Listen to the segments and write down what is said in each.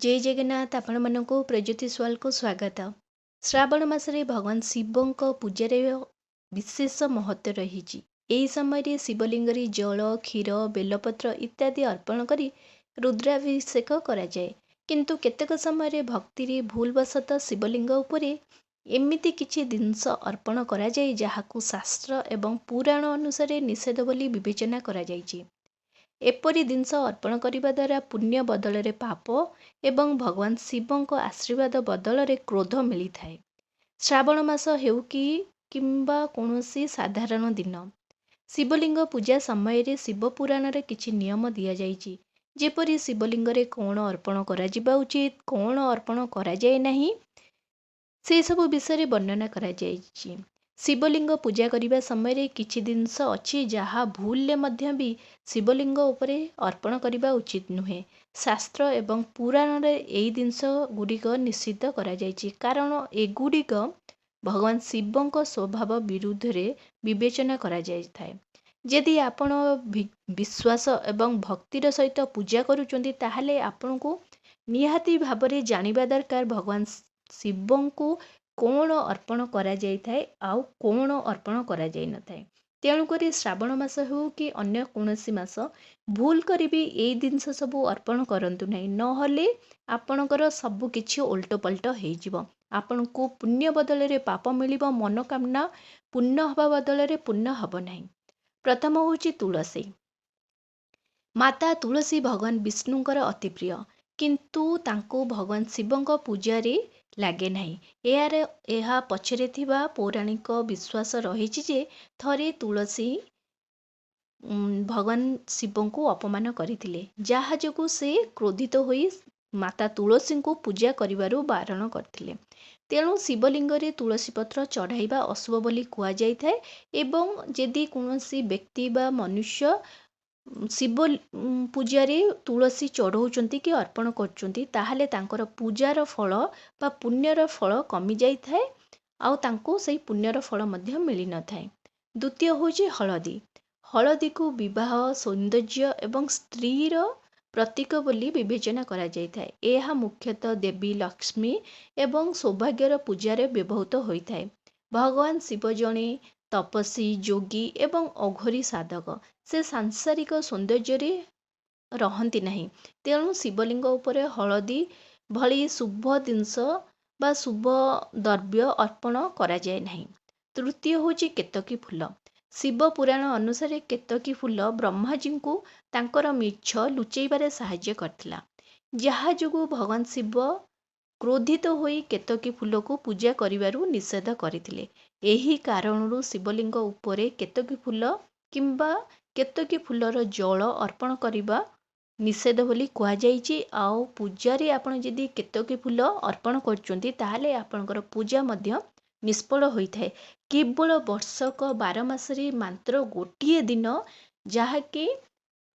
जय जगन्नाथ आपण मानक प्रज्योति स्वाल को स्वागत। श्रावण मासरे भगवान शिवों पूजार विशेष महत्व रही। यही समय शिवलिंग जल क्षीर बेलपत्र इत्यादि अर्पण करी रुद्राभिषेक करा जाए। किंतु केतेक समय भक्ति भूलवशत शिवलिंग उपरे एमिति किछि जिनस अर्पण करा जाए जहाकु शास्त्र एवं पुराण अनुसार निषेध बोली विवेचना करा जाइछि। एपरी जिनस अर्पण करने द्वारा पुण्य बदल में पाप एवं भगवान शिवों आशीर्वाद बदल में क्रोध मिलता है। श्रावण मास हेउ कि किंबा कौनसी साधारण दिन शिवलिंग पूजा समय रे शिव पुराण रे किछि नियम दिया जाइछि। जेपरि शिवलिंग रे कौन अर्पण करा जिबा उचित कौन अर्पण करा जाए नहीं से सब विषय वर्णना करा जाइछि। शिवलिंग पूजा करने समय किछि जिनस अच्छी जहाँ भूल मध्य भी शिवलिंग उपरे अर्पण करने उचित नुहे। शास्त्र एवं पुराण रे एई जिनस गुड़िक निषिद्ध करा जाइछि कारण एगुड़िक भगवान शिवों स्वभाव विरुद्ध रे विवेचना करा जाइथाय। यदि आपण विश्वास एवं भक्तिर सहित पूजा करूचंती ताहले आपनको निहाती भाबरे जानिबा दरकार भगवान शिवों को कौन अर्पण करा जाइथाय आउ कौन अर्पण करा जाई नथाय। तेणुक श्रावण मास हो कि अन्य कौनसी मास भूल करी भी एई जिनस सबू अर्पण करंतु नहीं, नहले आपणकर सबु किछि उल्टो पल्टो हो जिवो। आपनको पुण्य बदल रे पाप मिलिबो, मनोकामना पुण्य हवा बदल रे पुण्य हब नहीं। प्रथम होछि तुलसी। माता तुलसी भगवान विष्णुंकर अति प्रिय, किंतु तांको भगवान शिवों पूजारे लागे नहीं। यह पछरे थिबा पौराणिक विश्वास रहिछि जे थरे तुलसी भगवान शिवों को अपमान करथिले, जहा जोगु से क्रोधित होई माता तुलसी को पूजा करिवारु बारण करथिले। तेणु शिवलिंग रे तुलसी पत्र चढ़ाइबा अशुभ बोली कुआ जाइथाय एवं यदि कौनसी व्यक्ति बा मनुष्य शिव पूजारे तुलसी चढ़ाउचंती कि अर्पण करचंती ताहले तांकर पूजार फल बा पुण्यर फल कमी जाइथाय आउ तांको सही पुण्यर फल मध्य मिली न थाए। द्वितीय होछि हळदी। हळदी को विवाह सौंदर्य एवं स्त्रीर प्रतीक बोली विवेचना करा जाइथाय। एहा मुख्यतः देवी लक्ष्मी एवं सौभाग्यर पूजारे व्यवहृत होइथाय। भगवान शिव जणे तपस्वी योगी एवं अघोरी साधक, से सांसारिक सौंदर्य रहंती नहीं। तेणु शिवलिंग उपरे हळदी भली शुभ जिनस बा शुभ द्रव्य अर्पण करा जाए नहीं। तृतीय होछि केतकी फूल। शिव पुराण अनुसार केतकी फूल ब्रह्माजी को तांकर मिछ लुचेबारे साहाय्य करथिला, जहा जोगु भगवान शिव क्रोधित होई केतकी फूल को पूजा करिवारु निषेध करथिले। एही कारणरू शिवलिंग उपरे केतकी फूल किंबा केतकी फूलर जल अर्पण करिबा निषेध बोली कुआ जाइछि। आउ पूजारे आपण यदि केतकी फूल अर्पण करचंती ताहले आपणकर पूजा मध्य निष्फल होइथाय। केवल वर्षक 12 मासरे मात्र गोटिए दिन जहाँकि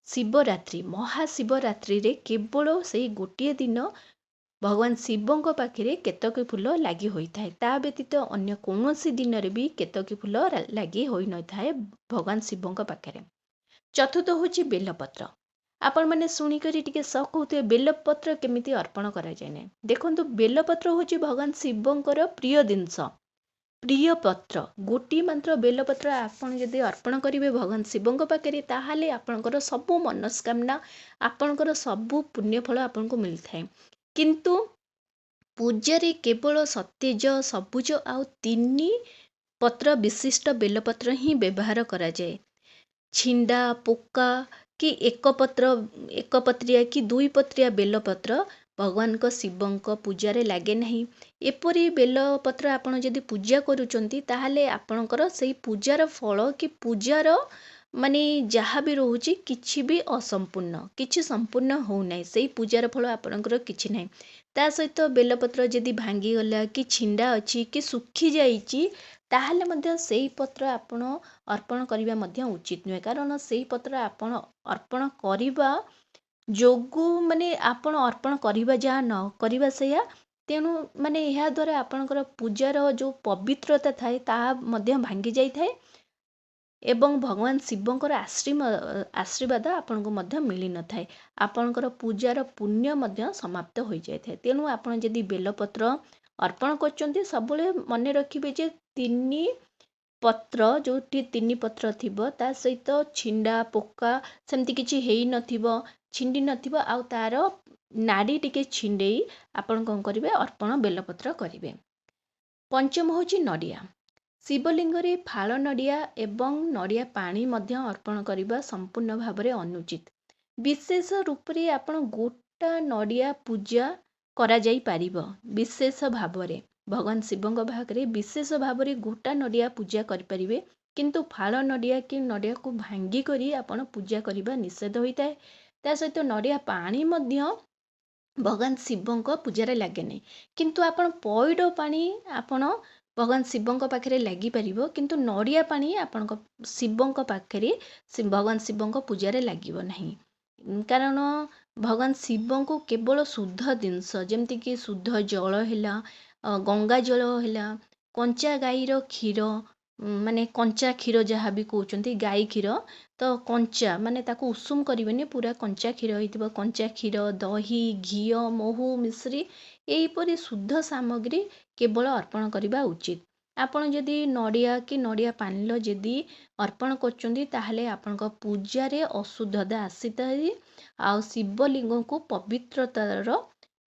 शिवरात्रि महाशिवरात्रि रे केवल से गोटिए दिन भगवान शिवों पाखे केतकी फूल लगी होता है। ता व्यतीत अन्य कौनसी दिन रे भी केतकी फूल लगी होई न थाए भगवान शिवों पाखे। चतुर्थ होछि बेलपत्र। आपण मैंने शुणिकी टिके शक होते बेलपत्र केमिति अर्पण करा जाए ना। देखंतु बेलपत्र होछि भगवान शिवंकर प्रिय जिनस, प्रिय पत्र। गोटी मात्र बेलपत्र आपण यदि अर्पण करेंगे भगवान शिवों पाखे ताहले आपणकर सबु मनस्कामना आपणकर सबु पुण्यफल आपनको मिलता है। किंतु पूजारे केवल सतेज सबुज आउ 3 पत्र विशिष्ट बेलपत्र ही व्यवहार करा जाए। छिंडा पोका कि एक पत्रिया कि 2 पत्रिया बेलपत्र भगवान को शिवों पूजारे लागे नहीं। एपरी बेलपत्र आपण यदि पूजा करूचंती ताहले आपणकर सही पूजार फल कि पूजार माने जहाँ भी रोचे किछि भी असंपूर्ण किछि संपूर्ण हो नहीं, सही पूजार फल आपणकर किछि नहीं। ता सहित बेलपत्र यदि भांगी गला कि छिंडा अच्छी कि सुखी जाइछि ताहले मध्य सेही पत्र आपण अर्पण करिबा मध्य उचित नुहे। कारण सेही पत्र आपण अर्पण करिबा जोगु माने आपण अर्पण करिबा जा न करिबा सेया, तेणु माने ଏହା द्वारा आपणकर पूजार जो पवित्रता थाए ता मध्य भांगी जाई थाए ଏବଂ ଭଗବାନ ଶିବଙ୍କର ଆଶୀର୍ବାଦ ଆପଣଙ୍କୁ ମଧ୍ୟ ମିଳିନଥାଏ। ଆପଣଙ୍କର ପୂଜାର ପୁଣ୍ୟ ମଧ୍ୟ ସମାପ୍ତ ହୋଇଯାଇଥାଏ। ତେଣୁ ଆପଣ ଯଦି ବେଲପତ୍ର ଅର୍ପଣ କରୁଛନ୍ତି ସବୁବେଳେ ମନେ ରଖିବେ ଯେ 3 ପତ୍ର, ଯେଉଁଠି 3 ପତ୍ର ଥିବ ତା ସହିତ ଛିଣ୍ଡା ପୋକା ସେମିତି କିଛି ହେଇନଥିବ, ଛିଣ୍ଡି ନଥିବ, ଆଉ ତାର ନାଡ଼ି ଟିକେ ଛିଣ୍ଡେଇ ଆପଣ କ'ଣ କରିବେ, ଅର୍ପଣ ବେଲପତ୍ର କରିବେ। ପଞ୍ଚମ ହେଉଛି ନଡ଼ିଆ। ଶିବଲିଙ୍ଗରେ ଫାଳ ନଡ଼ିଆ ଏବଂ ନଡ଼ିଆ ପାଣି ମଧ୍ୟ ଅର୍ପଣ କରିବା ସମ୍ପୂର୍ଣ୍ଣ ଭାବରେ ଅନୁଚିତ। ବିଶେଷ ରୂପରେ ଆପଣ ଗୋଟା ନଡ଼ିଆ ପୂଜା କରାଯାଇପାରିବ। ବିଶେଷ ଭାବରେ ଭଗବାନ ଶିବଙ୍କ ପାଖରେ ବିଶେଷ ଭାବରେ ଗୋଟା ନଡ଼ିଆ ପୂଜା କରିପାରିବେ, କିନ୍ତୁ ଫାଳ ନଡ଼ିଆ କି ନଡ଼ିଆକୁ ଭାଙ୍ଗି କରି ଆପଣ ପୂଜା କରିବା ନିଷେଧ ହୋଇଥାଏ। ତା ସହିତ ନଡ଼ିଆ ପାଣି ମଧ୍ୟ ଭଗବାନ ଶିବଙ୍କ ପୂଜାରେ ଲାଗେ ନାହିଁ, କିନ୍ତୁ ଆପଣ ପଇଡ଼ ପାଣି ଆପଣ ଭଗବାନ ଶିବଙ୍କ ପାଖରେ ଲାଗିପାରିବ, କିନ୍ତୁ ନଡ଼ିଆ ପାଣି ଆପଣଙ୍କ ଶିବଙ୍କ ପାଖରେ ଭଗବାନ ଶିବଙ୍କ ପୂଜାରେ ଲାଗିବ ନାହିଁ। କାରଣ ଭଗବାନ ଶିବଙ୍କୁ କେବଳ ଶୁଦ୍ଧ ଜିନିଷ ଯେମିତିକି ଶୁଦ୍ଧ ଜଳ ହେଲା, ଗଙ୍ଗା ଜଳ ହେଲା, କଞ୍ଚା ଗାଈର କ୍ଷୀର, ମାନେ କଞ୍ଚା କ୍ଷୀର ଯାହା ବି କହୁଛନ୍ତି ଗାଈ କ୍ଷୀର, ତ କଞ୍ଚା ମାନେ ତାକୁ ଉଷୁମ କରିବେନି, ପୁରା କଞ୍ଚା କ୍ଷୀର ହେଇଥିବ, କଞ୍ଚା କ୍ଷୀର, ଦହି, ଘିଅ, ମହୁ, ମିଶ୍ରି ଏହିପରି ଶୁଦ୍ଧ ସାମଗ୍ରୀ କେବଳ ଅର୍ପଣ କରିବା ଉଚିତ। ଆପଣ ଯଦି ନଡ଼ିଆ କି ନଡ଼ିଆ ପାଣିଲ ଯଦି ଅର୍ପଣ କରୁଛନ୍ତି ତାହେଲେ ଆପଣଙ୍କ ପୂଜାରେ ଅଶୁଦ୍ଧତା ଆସିଥାଏ, ଆଉ ଶିବଲିଙ୍ଗକୁ ପବିତ୍ରତାର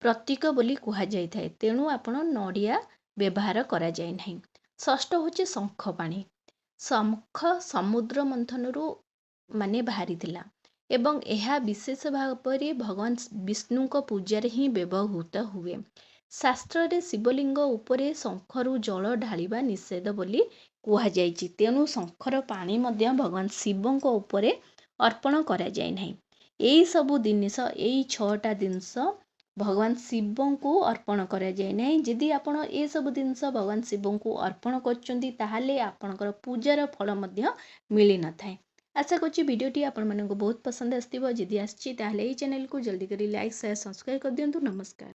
ପ୍ରତୀକ ବୋଲି କୁହାଯାଇଥାଏ। ତେଣୁ ଆପଣ ନଡ଼ିଆ ବ୍ୟବହାର କରାଯାଏ ନାହିଁ। ଷଷ୍ଠ ହେଉଛି ଶଙ୍ଖ ପାଣି। ଶଙ୍ଖ ସମୁଦ୍ର ମନ୍ଥନରୁ ମାନେ ବାହାରିଥିଲା ଏବଂ ଏହା ବିଶେଷ ଭାବରେ ଭଗବାନ ବିଷ୍ଣୁଙ୍କ ପୂଜାରେ ହିଁ ବ୍ୟବହୃତ ହୁଏ। ଶାସ୍ତ୍ରରେ ଶିବଲିଙ୍ଗ ଉପରେ ଶଙ୍ଖରୁ ଜଳ ଢାଳିବା ନିଷେଧ ବୋଲି କୁହାଯାଇଛି। ତେଣୁ ଶଙ୍ଖର ପାଣି ମଧ୍ୟ ଭଗବାନ ଶିବଙ୍କ ଉପରେ ଅର୍ପଣ କରାଯାଏ ନାହିଁ। ଏଇ ସବୁ ଜିନିଷ, ଏଇ 6ଟା ଜିନିଷ ଭଗବାନ ଶିବଙ୍କୁ ଅର୍ପଣ କରାଯାଏ ନାହିଁ। ଯଦି ଆପଣ ଏସବୁ ଜିନିଷ ଭଗବାନ ଶିବଙ୍କୁ ଅର୍ପଣ କରୁଛନ୍ତି ତାହେଲେ ଆପଣଙ୍କର ପୂଜାର ଫଳ ମଧ୍ୟ ମିଳିନଥାଏ। ଆଶା କରୁଛି ଭିଡ଼ିଓଟି ଆପଣମାନଙ୍କୁ ବହୁତ ପସନ୍ଦ ଆସିଥିବ। ଯଦି ଆସିଛି ତାହେଲେ ଏହି ଚ୍ୟାନେଲକୁ ଜଲ୍ଦି କରି ଲାଇକ୍, ସେୟାର, ସବସ୍କ୍ରାଇବ୍ କରିଦିଅନ୍ତୁ। ନମସ୍କାର।